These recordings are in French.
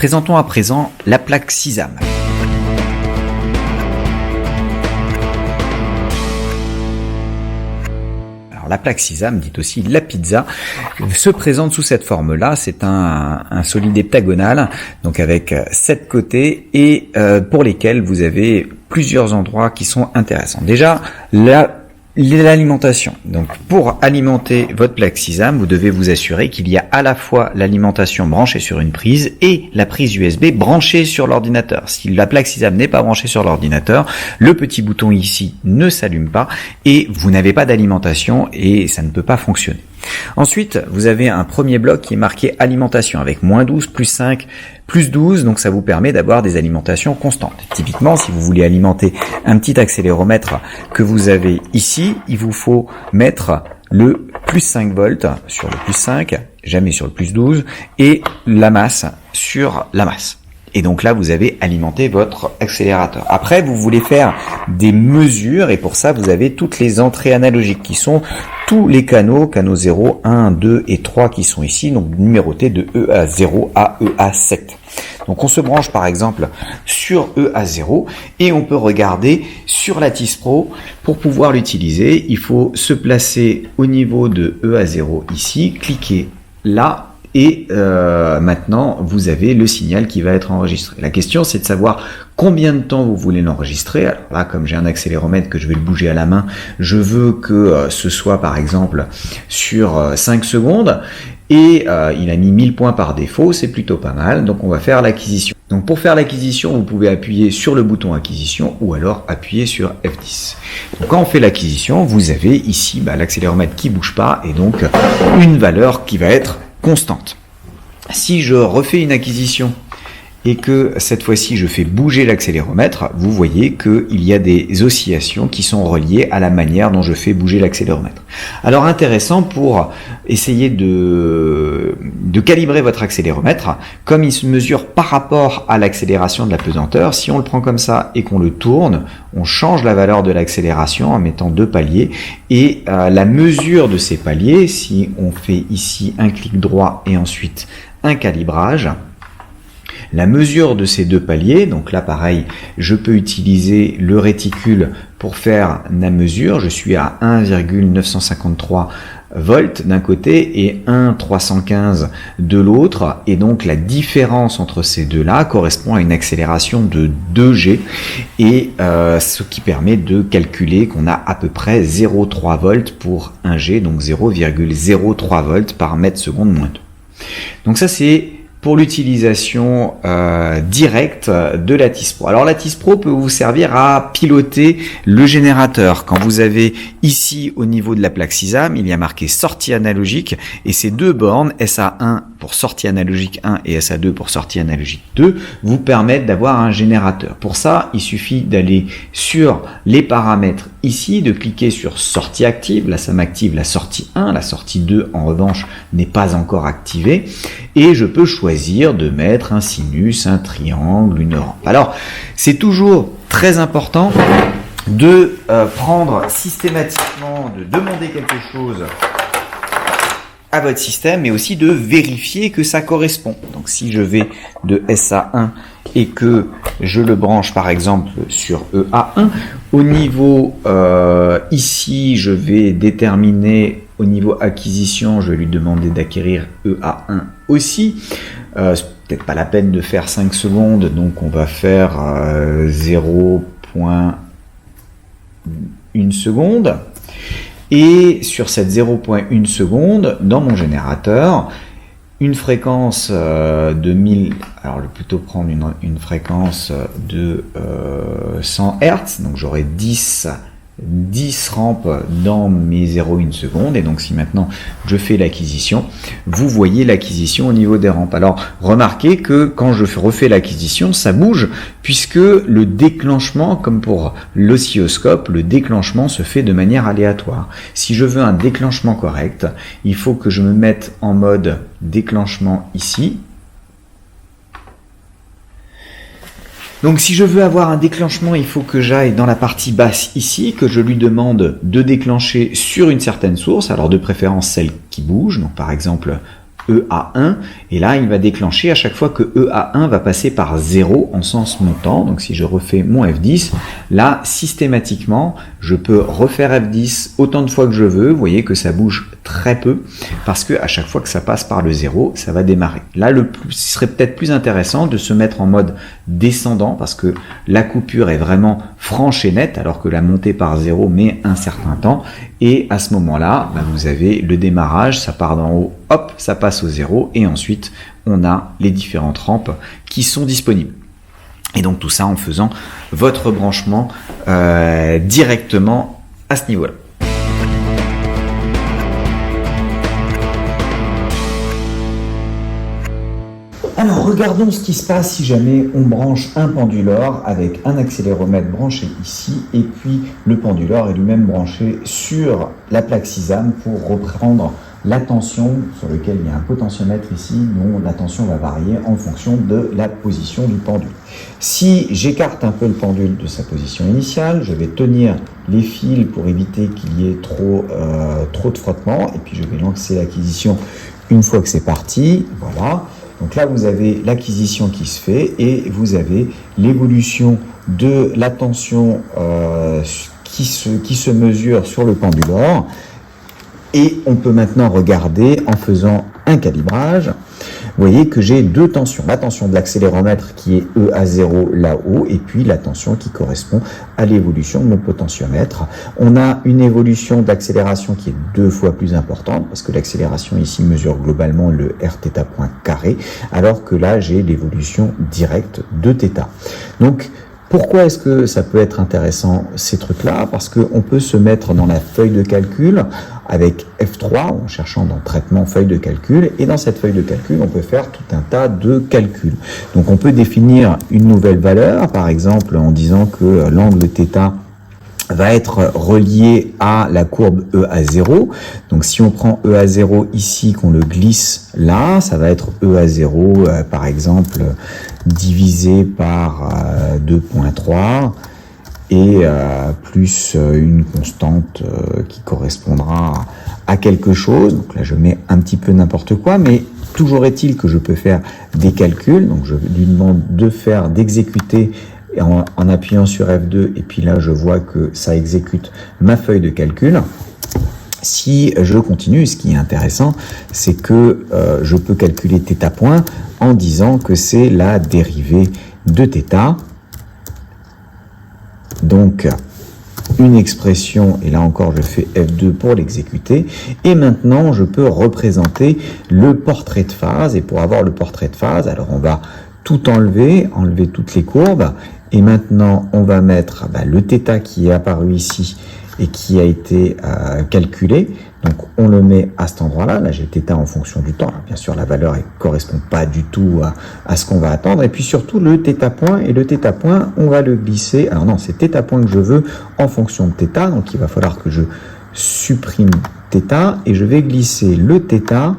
Présentons à présent la plaque SISAM. La plaque SISAM, dite aussi la pizza, se présente sous cette forme-là. C'est un solide heptagonal, donc avec 7 côtés et pour lesquels vous avez plusieurs endroits qui sont intéressants. Déjà, l'alimentation. Donc, pour alimenter votre plaque SISAM, vous devez vous assurer qu'il y a à la fois l'alimentation branchée sur une prise et la prise USB branchée sur l'ordinateur. Si la plaque SISAM n'est pas branchée sur l'ordinateur, le petit bouton ici ne s'allume pas et vous n'avez pas d'alimentation et ça ne peut pas fonctionner. Ensuite, vous avez un premier bloc qui est marqué alimentation avec -12, +5, +12, donc ça vous permet d'avoir des alimentations constantes. Typiquement, si vous voulez alimenter un petit accéléromètre que vous avez ici, il vous faut mettre le +5 volts sur le +5, jamais sur le +12, et la masse sur la masse. Et donc là, vous avez alimenté votre accélérateur. Après, vous voulez faire des mesures et pour ça, vous avez toutes les entrées analogiques qui sont tous les canaux 0, 1, 2 et 3 qui sont ici, donc numérotés de EA0 à EA7. Donc on se branche par exemple sur EA0 et on peut regarder sur la TIS Pro. Pour pouvoir l'utiliser, il faut se placer au niveau de EA0 ici, cliquer là. Et maintenant, vous avez le signal qui va être enregistré. La question, c'est de savoir combien de temps vous voulez l'enregistrer. Alors là, comme j'ai un accéléromètre que je vais le bouger à la main, je veux que ce soit par exemple sur 5 secondes. Et il a mis 1000 points par défaut, c'est plutôt pas mal. Donc on va faire l'acquisition. Donc pour faire l'acquisition, vous pouvez appuyer sur le bouton acquisition ou alors appuyer sur F10. Donc quand on fait l'acquisition, vous avez ici l'accéléromètre qui bouge pas et donc une valeur qui va être constante. Si je refais une acquisition et que cette fois-ci je fais bouger l'accéléromètre, vous voyez qu'il y a des oscillations qui sont reliées à la manière dont je fais bouger l'accéléromètre. Alors intéressant pour essayer de calibrer votre accéléromètre, comme il se mesure par rapport à l'accélération de la pesanteur, si on le prend comme ça et qu'on le tourne, on change la valeur de l'accélération en mettant 2 paliers et la mesure de ces paliers, si on fait ici un clic droit et ensuite un calibrage, la mesure de ces 2 paliers, donc là pareil, je peux utiliser le réticule pour faire la mesure, je suis à 1,953 volts d'un côté et 1,315 de l'autre, et donc la différence entre ces deux-là correspond à une accélération de 2G, et ce qui permet de calculer qu'on a à peu près 0,3 volts pour 1G, donc 0,03 volts par mètre seconde moins 2. Donc ça c'est pour l'utilisation directe de la TIS Pro. Alors la TIS Pro peut vous servir à piloter le générateur. Quand vous avez ici au niveau de la plaque SISAM, il y a marqué sortie analogique et ces 2 bornes, SA1 pour sortie analogique 1 et SA2 pour sortie analogique 2, vous permettent d'avoir un générateur. Pour ça, il suffit d'aller sur les paramètres ici, de cliquer sur sortie active. Là, ça m'active la sortie 1. La sortie 2, en revanche, n'est pas encore activée. Et je peux choisir de mettre un sinus, un triangle, une rampe. Alors, c'est toujours très important de prendre systématiquement, de demander quelque chose à votre système, mais aussi de vérifier que ça correspond. Donc si je vais de SA1 et que je le branche par exemple sur EA1, au niveau ici je vais déterminer au niveau acquisition, je vais lui demander d'acquérir EA1 aussi. C'est peut-être pas la peine de faire 5 secondes, donc on va faire 0,1 seconde. Et sur cette 0,1 seconde, dans mon générateur, une fréquence de 1000, alors je vais plutôt prendre une fréquence de 100 Hz, donc j'aurai 10 rampes dans mes 0,1 secondes, et donc si maintenant je fais l'acquisition, vous voyez l'acquisition au niveau des rampes. Alors remarquez que quand je refais l'acquisition, ça bouge, puisque le déclenchement, comme pour l'oscilloscope, le déclenchement se fait de manière aléatoire. Si je veux un déclenchement correct, il faut que je me mette en mode déclenchement ici. Donc si je veux avoir un déclenchement, il faut que j'aille dans la partie basse ici, que je lui demande de déclencher sur une certaine source, alors de préférence celle qui bouge, donc par exemple EA1, et là il va déclencher à chaque fois que EA1 va passer par 0 en sens montant. Donc si je refais mon F10, là systématiquement je peux refaire F10 autant de fois que je veux. Vous voyez que ça bouge très peu parce que à chaque fois que ça passe par le 0, ça va démarrer. Là ce serait peut-être plus intéressant de se mettre en mode descendant parce que la coupure est vraiment franche et nette alors que la montée par 0 met un certain temps, et à ce moment-là vous avez le démarrage, ça part d'en haut, hop, ça passe au 0, et ensuite on a les différentes rampes qui sont disponibles. Et donc tout ça en faisant votre branchement directement à ce niveau-là. Alors regardons ce qui se passe si jamais on branche un penduleur avec un accéléromètre branché ici et puis le penduleur est lui-même branché sur la plaque Sisam pour reprendre la tension sur laquelle il y a un potentiomètre ici dont la tension va varier en fonction de la position du pendule. Si j'écarte un peu le pendule de sa position initiale, je vais tenir les fils pour éviter qu'il y ait trop de frottement et puis je vais lancer l'acquisition une fois que c'est parti. Voilà. Donc là, vous avez l'acquisition qui se fait et vous avez l'évolution de la tension qui se mesure sur le penduleur. Et on peut maintenant regarder en faisant un calibrage. Vous voyez que j'ai deux tensions. La tension de l'accéléromètre qui est EA0 là-haut et puis la tension qui correspond à l'évolution de mon potentiomètre. On a une évolution d'accélération qui est 2 fois plus importante parce que l'accélération ici mesure globalement le Rθ point carré alors que là j'ai l'évolution directe de θ. Donc pourquoi est-ce que ça peut être intéressant ces trucs-là? Parce qu'on peut se mettre dans la feuille de calcul avec F3 en cherchant dans traitement feuille de calcul et dans cette feuille de calcul on peut faire tout un tas de calculs. Donc on peut définir une nouvelle valeur par exemple en disant que l'angle θ va être relié à la courbe EA0. Donc si on prend EA0 ici, qu'on le glisse là, ça va être EA0 par exemple divisé par 2.3 et plus une constante qui correspondra à quelque chose. Donc là je mets un petit peu n'importe quoi, mais toujours est-il que je peux faire des calculs. Donc je lui demande d'exécuter en appuyant sur F2 et puis là je vois que ça exécute ma feuille de calcul. Si je continue, ce qui est intéressant, c'est que je peux calculer θ point en disant que c'est la dérivée de θ. Donc une expression, et là encore je fais F2 pour l'exécuter, et maintenant je peux représenter le portrait de phase, et pour avoir le portrait de phase, alors on va tout enlever toutes les courbes, et maintenant on va mettre le θ qui est apparu ici et qui a été calculé, donc on le met à cet endroit-là, là j'ai θ en fonction du temps, alors, bien sûr la valeur ne correspond pas du tout à ce qu'on va attendre, et puis surtout le θ point, et le θ point on va le glisser, alors non c'est θ point que je veux en fonction de θ, donc il va falloir que je supprime θ, et je vais glisser le θ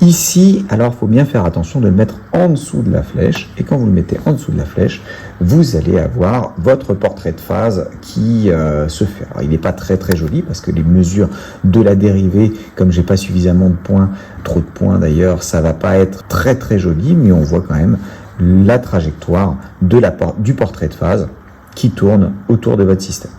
ici. Alors il faut bien faire attention de le mettre en dessous de la flèche, et quand vous le mettez en dessous de la flèche, vous allez avoir votre portrait de phase qui se fait. Alors il n'est pas très très joli parce que les mesures de la dérivée, comme j'ai pas suffisamment de points, trop de points d'ailleurs, ça va pas être très très joli, mais on voit quand même la trajectoire du portrait de phase qui tourne autour de votre système.